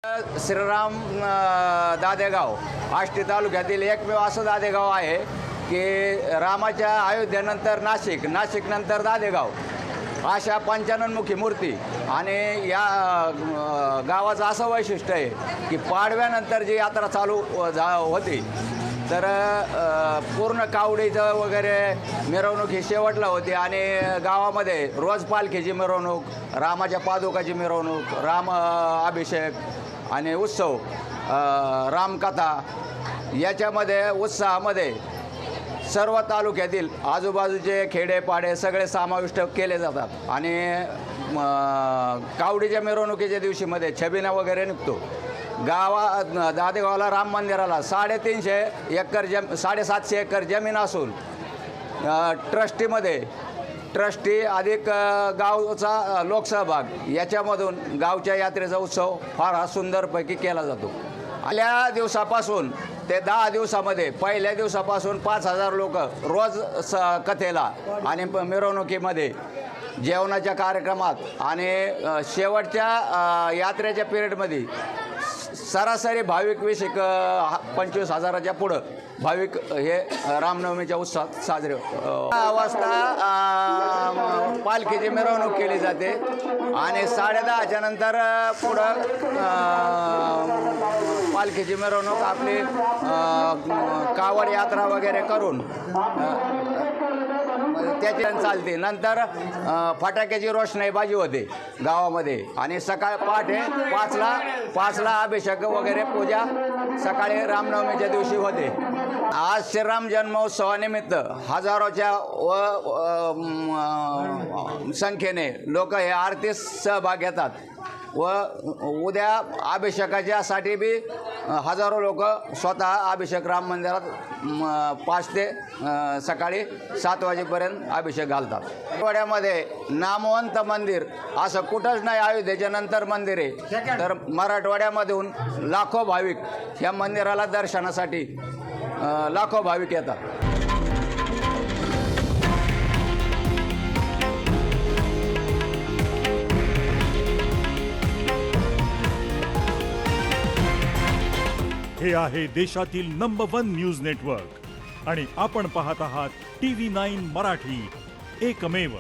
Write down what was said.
श्रीराम दादेगाव आष्टी तालुक्यातील एकमेव असं दादेगाव आहे की रामाच्या अयोध्येनंतर नाशिक, नाशिकनंतर दादेगाव अशा पंचाननमुखी मूर्ती. आणि या गावाचं असं वैशिष्ट्य आहे की पाडव्यानंतर जी यात्रा चालू होती तर पूर्ण कावडीचं वगैरे मिरवणूक ही शेवटला होती. आणि गावामध्ये रोज पालखीची मिरवणूक, रामाच्या पादुकाची मिरवणूक, राम अभिषेक आणि उत्सव, रामकथा याच्यामध्ये उत्साहामध्ये सर्व तालुक्यातील आजूबाजूचे खेडेपाडे सगळे समाविष्ट केले जातात. आणि कावडीच्या मिरवणुकीच्या दिवशीमध्ये छबिना वगैरे निघतो. दादेगावला राम मंदिराला 350 एकर 750 एकर जमीन असून ट्रस्टी अधिक गावचा लोकसहभाग याच्यामधून गावच्या यात्रेचा उत्सव फार हा सुंदरपैकी केला जातो. आल्या दिवसापासून ते 10 दिवसामध्ये पहिल्या दिवसापासून 5000 लोक रोज कथेला आणि मिरवणुकीमध्ये जेवणाच्या कार्यक्रमात आणि शेवटच्या यात्रेच्या पिरियडमध्ये सरासरी भाविक 25,000च्या पुढं भाविक हे रामनवमीच्या उत्सवात साजरे 6 वाजता पालखीची मिरवणूक केली जाते आणि 10:30च्या नंतर पुढं पालखीची मिरवणूक आपली कावड यात्रा वगैरे करून त्याची चालते. नंतर फटाक्याची रोषणाईबाजी होते गावामध्ये आणि सकाळ पहाटे 5ला अभिषेक वगैरे पूजा सकाळी रामनवमीच्या दिवशी होते. आज श्रीराम जन्मोत्सवानिमित्त हजारोच्या संख्येने लोक हे आरतीत सहभाग घेतात व उद्या अभिषेकाच्यासाठी बी हजारो लोक स्वतः अभिषेक राम मंदिरात 5 ते सकाळी 7 वाजेपर्यंत अभिषेक घालतात. मराठवाड्यामध्ये नामवंत मंदिर असं कुठंच नाही. अयोध्येच्या नंतर मंदिर आहे तर मराठवाड्यामधून लाखो भाविक या मंदिराला दर्शनासाठी लाखो भाविक येतात. हे आहे देशातील नंबर 1 न्यूज नेटवर्क आणि आपण पाहत आहात TV9 मराठी, एकमेव.